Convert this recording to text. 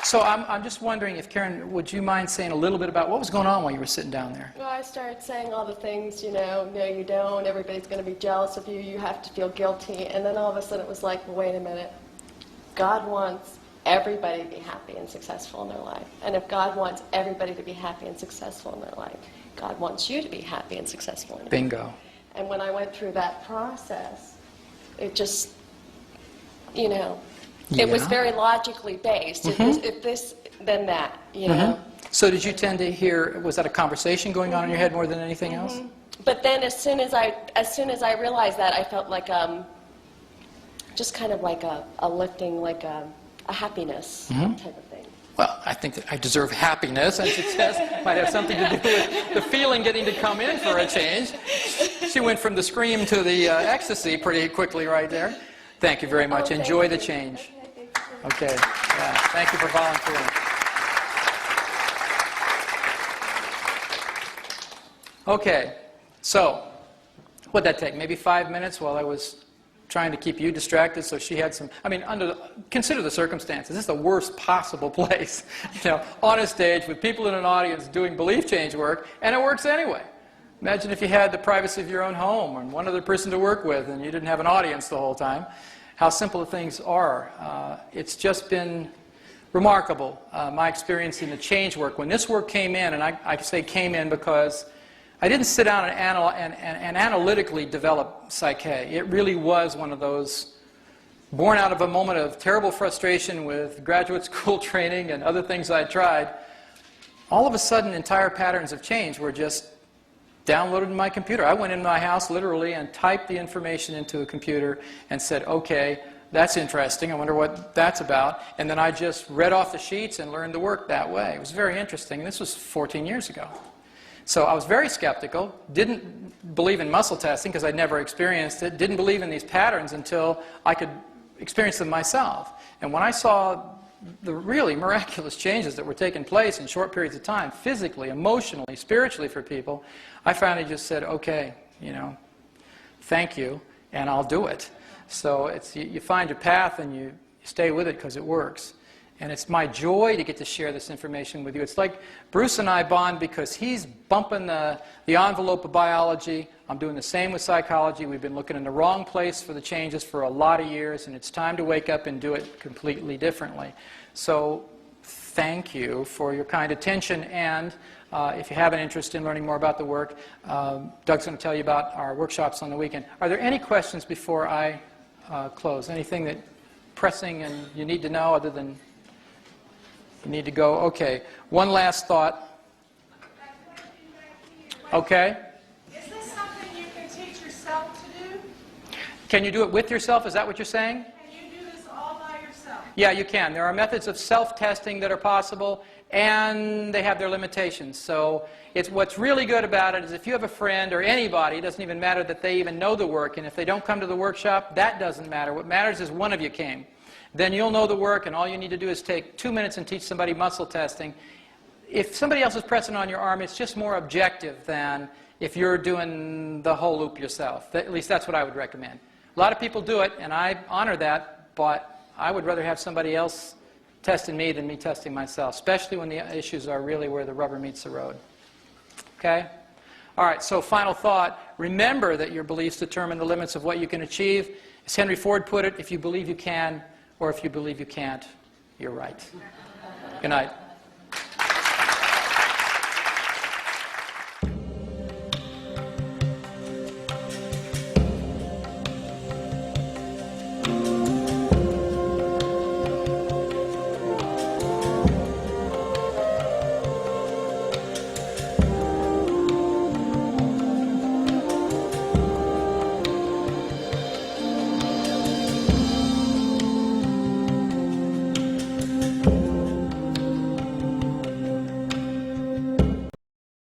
So I'm just wondering if, Karen, would you mind saying a little bit about what was going on while you were sitting down there? Well, I started saying all the things, you know, no you don't, everybody's going to be jealous of you, you have to feel guilty. And then all of a sudden it was like, well, wait a minute. God wants everybody to be happy and successful in their life. And if God wants everybody to be happy and successful in their life, God wants you to be happy and successful in your life. Bingo. And when I went through that process, it just, you know, it was very logically based. It was, if this, then that, you know. So did you tend to hear, was that a conversation going on in your head more than anything else? But then as soon as I realized that, I felt like just kind of like a lifting, like a happiness type of thing. Well, I think that I deserve happiness, and success might have something to do with the feeling getting to come in for a change. She went from the scream to the ecstasy pretty quickly right there. Thank you very much. Enjoy the change. Okay. Yeah. Thank you for volunteering. Okay. So, what'd that take? Maybe 5 minutes while I was trying to keep you distracted, so she had some, I mean, consider the circumstances. This is the worst possible place, you know, on a stage with people in an audience doing belief change work, and it works anyway. Imagine if you had the privacy of your own home and one other person to work with and you didn't have an audience the whole time. How simple things are. It's just been remarkable, my experience in the change work. When this work came in, and I say came in because I didn't sit down and analytically develop PSYCH-K. It really was one of those born out of a moment of terrible frustration with graduate school training and other things I tried. All of a sudden, entire patterns of change were just downloaded in my computer. I went in my house literally and typed the information into a computer and said, okay, that's interesting. I wonder what that's about. And then I just read off the sheets and learned to work that way. It was very interesting. And this was 14 years ago. So I was very skeptical, didn't believe in muscle testing because I'd never experienced it, didn't believe in these patterns until I could experience them myself. And when I saw the really miraculous changes that were taking place in short periods of time, physically, emotionally, spiritually for people, I finally just said, okay, you know, thank you, and I'll do it. So it's, you find your path and you stay with it because it works. And it's my joy to get to share this information with you. It's like Bruce and I bond because he's bumping the envelope of biology. I'm doing the same with psychology. We've been looking in the wrong place for the changes for a lot of years, and it's time to wake up and do it completely differently. So thank you for your kind attention, and if you have an interest in learning more about the work, Doug's going to tell you about our workshops on the weekend. Are there any questions before I close? Anything that pressing and you need to know other than you need to go? Okay. One last thought. Okay. Is this something you can teach yourself to do? Can you do it with yourself? Is that what you're saying? Can you do this all by yourself? Yeah, you can. There are methods of self-testing that are possible, and they have their limitations. So it's what's really good about it is if you have a friend or anybody, it doesn't even matter that they even know the work, and if they don't come to the workshop, that doesn't matter. What matters is one of you came. Then you'll know the work, and all you need to do is take 2 minutes and teach somebody muscle testing. If somebody else is pressing on your arm, it's just more objective than if you're doing the whole loop yourself. At least that's what I would recommend. A lot of people do it, and I honor that, but I would rather have somebody else testing me than me testing myself, especially when the issues are really where the rubber meets the road. Okay? All right, so final thought. Remember that your beliefs determine the limits of what you can achieve. As Henry Ford put it, if you believe you can, or if you believe you can't, you're right. Good night.